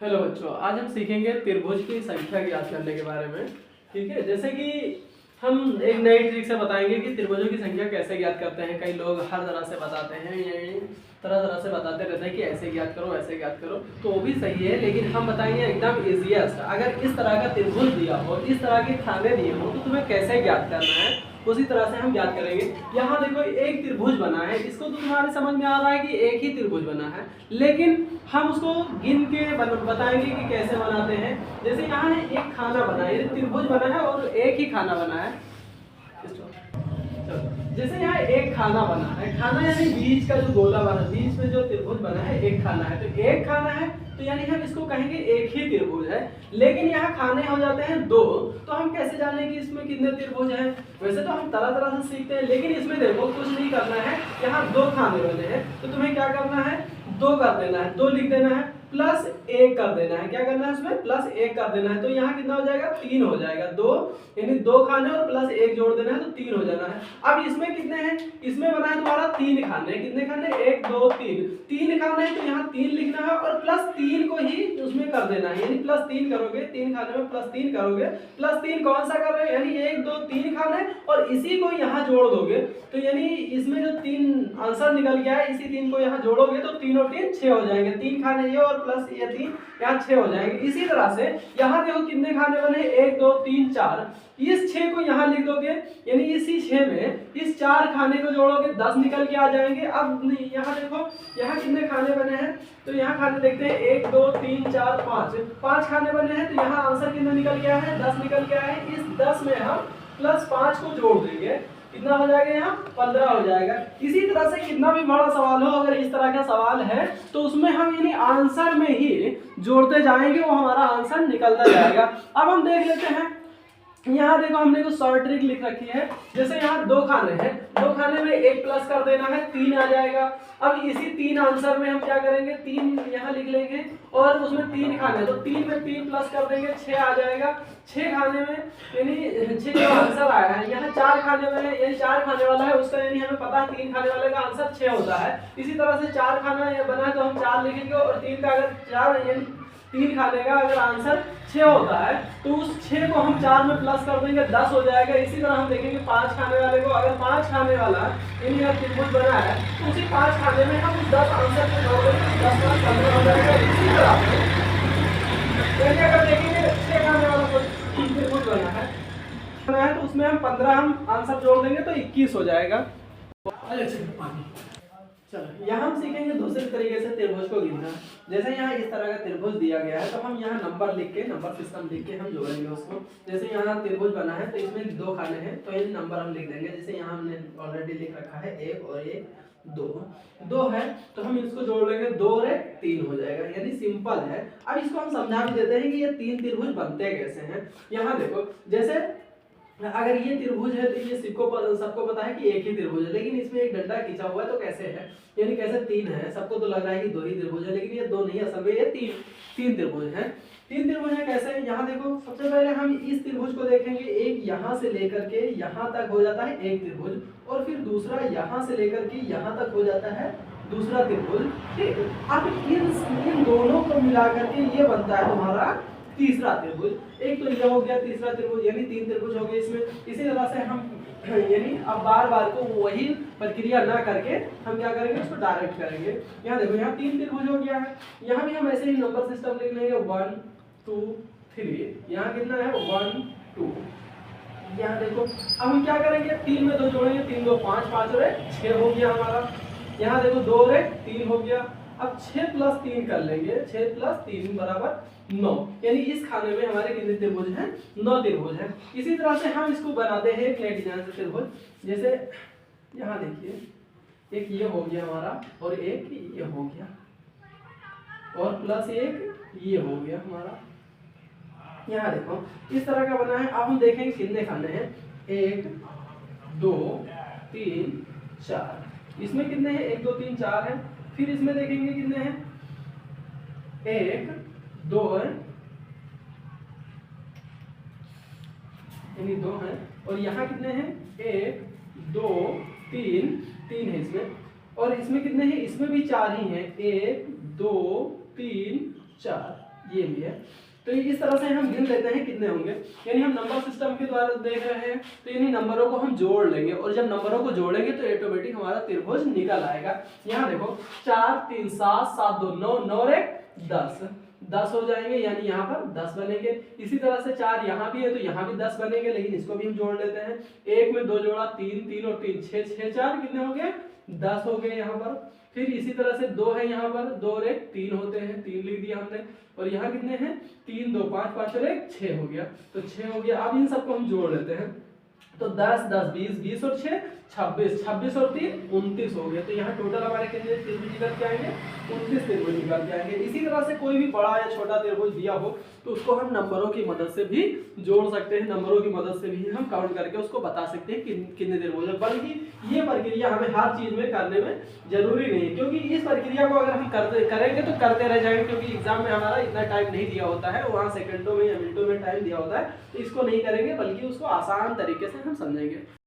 Hello बच्चों, आज हम सीखेंगे त्रिभुज की संख्या ज्ञात करने के बारे में। ठीक है, जैसे कि हम एक नई ट्रिक से बताएंगे कि त्रिभुजों की संख्या कैसे ज्ञात करते हैं। कई लोग हर तरह से बताते हैं, ये तरह तरह से बताते रहते हैं कि ऐसे ज्ञात करो वैसे ज्ञात करो, तो वो भी सही है, लेकिन हम बताएंगे एकदम इजीएस्ट। अगर इस तरह का त्रिभुज दिया हो, इस तरह के खाने दिए हो, तो तुम्हें कैसे ज्ञात करना है उसी तरह से हम ज्ञात करेंगे। यहाँ देखो एक त्रिभुज बना है, इसको तो तुम्हारे समझ में आ रहा है कि एक ही त्रिभुज बना है, लेकिन हम उसको गिन के बताएंगे कि कैसे बनाते हैं। जैसे यहाँ है एक खाना बना है, ये त्रिभुज बना है और एक ही खाना बना है। जैसे यहाँ एक खाना बना है, खाना यानी बीच का जो गोला बना, बीच में जो त्रिभुज बना है एक खाना है, तो एक खाना है तो यानी हम इसको कहेंगे एक ही त्रिभुज है। लेकिन यहाँ खाने हो जाते हैं दो, तो हम कैसे जाने कि इसमें कितने त्रिभुज हैं? वैसे तो हम तरह तरह से सीखते हैं, लेकिन इसमें देखो कुछ नहीं करना है। यहाँ दो खाने बने हैं तो तुम्हें क्या करना है, दो कर देना है, दो लिख देना है, प्लस एक कर देना है। क्या करना है उसमें? प्लस एक कर देना है। तो यहाँ कितना हो जाएगा? तीन हो जाएगा। दो यानी दो खाने और प्लस एक जोड़ देना है तो तीन हो जाना है। अब इसमें कितने हैं? इसमें बना है तुम्हारा तीन खाने। कितने खाने? एक दो तीन, तीन खाने हैं तो यहाँ तीन लिखना है और प्लस तीन को ही उसमें कर देना है, यानी प्लस तीन करोगे, तीन खाने में प्लस तीन करोगे। प्लस तीन कौन सा कर रहे हैं? यानी एक दो तीन खाने और इसी को यहाँ जोड़ दोगे, तो यानी इसमें जो तीन आंसर निकल गया है, इसी तीन को यहाँ जोड़ोगे तो तीन और तीन छह हो जाएंगे। तीन खाने ये और प्लस ये तीन, यहाँ छह हो जाएंगे। इसी तरह से यहाँ देखो कितने खाने बने? एक दो तीन चार, इस छह को यहाँ लिख दोगे, यानी इसी छह में इस चार खाने को जोड़ोगे 10 निकल के आ जाएंगे। अब यहाँ देखो यहाँ कितने खाने बने हैं, तो यहाँ खाने देखते हैं एक दो तीन चार पाँच, पाँच खाने बने हैं तो यहाँ आंसर कितना निकल गया है? 10 निकल गया है। इस 10 में हम प्लस 5 को जोड़ देंगे, कितना हो जाएगा? यहाँ 15 हो जाएगा। इसी तरह से कितना भी बड़ा सवाल हो, अगर इस तरह का सवाल है तो उसमें हम यानी आंसर में ही जोड़ते जाएंगे, वो हमारा आंसर निकलता जाएगा। अब हम देख लेते हैं, यहाँ देखो हमने कुछ शॉर्ट ट्रिक लिख रखी है। जैसे यहाँ दो खाने हैं, दो खाने में एक प्लस कर देना है, तीन आ जाएगा। अब इसी तीन आंसर में हम क्या करेंगे? तीन यहाँ लिख लेंगे और उसमें तीन खाने, तो तीन में तीन प्लस कर देंगे, छह आ जाएगा। छह खाने में यानी छह जो आंसर आया है, यहाँ चार खाने में यानी चार खाने वाला है उसका, यानी हमें पता है तीन खाने वाले का आंसर छह होता है। इसी तरह से चार खाना बना है तो हम चार लिखेंगे और तीन का अगर चार यानी तीन खाने का अगर आंसर 6 होता है तो उस 6 को हम 4 में प्लस कर देंगे, 10 हो जाएगा। इसी तरह हम देखेंगे 5 खाने वाले को, अगर 5 खाने वाला यानी अगर त्रिभुज बना है तो उसी 5 खाने में हम उस 10 आंसर को जोड़ देंगे, 10 में 15 हो जाएगा। इसी तरह यानी अगर देखेंगे 6 खाने वाला कोई त्रिभुज बना है तो उसमें हम 15 हम आंसर जोड़ देंगे तो 21 हो जाएगा। चलो यहाँ हम सीखेंगे दूसरे तरीके से त्रिभुज को गिनना। जैसे यहाँ इस तरह का त्रिभुज दिया गया है तो हम यहाँ नंबर लिख के, नंबर सिस्टम लिख के हम जोड़ेंगे उसको। जैसे यहाँ त्रिभुज बना है तो इसमें दो खाने हैं तो ये नंबर हम लिख देंगे। जैसे यहाँ हमने ऑलरेडी लिख रखा है एक और एक, दो, दो है तो हम इसको जोड़ लेंगे, दो और एक तीन हो जाएगा, यानी सिंपल है। अब इसको हम समझा भी देते हैं कि ये तीन त्रिभुज बनते कैसे हैं। यहाँ देखो, जैसे अगर ये त्रिभुज है तो ये सबको पता है कि एक ही त्रिभुज है, लेकिन इसमें एक डंडा खींचा हुआ है तो कैसे है, यानी कैसे तीन है। सबको तो लग रहा है कि दो ही त्रिभुज है, लेकिन ये दो नहीं, असल में ये तीन त्रिभुज है। तीन त्रिभुज है कैसे? यहाँ देखो सबसे पहले हम इस त्रिभुज को देखेंगे, एक यहाँ से लेकर के यहाँ तक हो जाता है एक त्रिभुज, और फिर दूसरा यहाँ से लेकर के यहाँ तक हो जाता है दूसरा त्रिभुज। ठीक, अब इन दोनों को मिला करके ये बनता है तुम्हारा तीसरा त्रिभुज। एक तो ये हो गया तीसरा त्रिभुज, यानी तीन त्रिभुज हो गए इसमें। इसी तरह से हम यानी अब बार बार को वही प्रक्रिया ना करके हम क्या करेंगे, उसको डायरेक्ट करेंगे। यहाँ देखो यहाँ तीन त्रिभुज हो गया है, यहाँ भी हम ऐसे ही नंबर सिस्टम लिख लेंगे 1 2 3। यहाँ कितना है? 1 2। यहाँ देखो अब हम क्या करेंगे, तीन में दो जोड़ेंगे, तीन दो पाँच, पाँच और एक 6 हो गया हमारा। यहाँ देखो दो और एक 3 हो गया। अब 6 प्लस 3 कर लेंगे, 6 प्लस 3 बराबर 9, यानी इस खाने में हमारे कितने त्रिभुज हैं? 9 त्रिभुज हैं। इसी तरह से हम इसको बनाते हैं एक डिजाइन से त्रिभुज। जैसे यहाँ देखिए एक ये हो गया हमारा और एक ये हो गया और प्लस एक ये हो गया हमारा। यहाँ देखो इस तरह का बना है। अब हम देखेंगे कितने खाने हैं, 1 2 3 4। इसमें कितने हैं? 1 2 3 4 है। फिर इसमें देखेंगे कितने हैं, 1 2 है, यानी 2 है। और यहाँ कितने हैं? 1 2 3, 3 है इसमें। और इसमें कितने हैं? इसमें भी 4 ही हैं, 1 2 3 4। ये भी है। तो इस तरह से हम गिन लेते हैं कितने होंगे, यानी हम नंबर सिस्टम के द्वारा देख रहे हैं, तो यानी नंबरों को हम जोड़ लेंगे और जब नंबरों को जोड़ेंगे तो ऑटोमेटिक हमारा त्रिभुज निकल आएगा। यहाँ देखो 4 3 7 7 2 9 9 और 1 10 10 हो जाएंगे, यानी यहाँ पर 10 बनेंगे। इसी तरह से 4 यहाँ भी है तो यहाँ भी 10 बनेंगे, लेकिन इसको भी हम जोड़ लेते हैं। 1 में 2 जोड़ा 3 3 और 3 6 6 4 कितने हो गए 10 हो गए यहाँ पर। फिर इसी तरह से 2 है यहाँ पर, 2 और 1 3 होते हैं, 3 लिख दिया हमने। और यहाँ कितने हैं 3 2 5 5 और 1 6 हो गया, तो 6 हो गया। अब इन सबको हम जोड़ लेते हैं, तो 10 10 20 20 और 6 26 26 और 3 29 हो गया। तो यहाँ टोटल हमारे कितने त्रिभुज निकल के आएंगे 29 त्रिभुज निकल के आएंगे। इसी तरह से कोई भी बड़ा या छोटा त्रिभुज दिया हो तो उसको हम नंबरों की मदद से भी जोड़ सकते हैं, नंबरों की मदद से भी हम काउंट करके उसको बता सकते हैं कितने त्रिभुज है। बल्कि ये प्रक्रिया हमें हर चीज में करने में जरूरी नहीं है, क्योंकि इस प्रक्रिया को अगर हम करेंगे तो करते रह जाएंगे, क्योंकि एग्जाम में हमारा इतना टाइम नहीं दिया होता है, वहाँ सेकंडों में या मिनटों में टाइम दिया होता है। तो इसको नहीं करेंगे बल्कि उसको आसान तरीके से हम समझेंगे।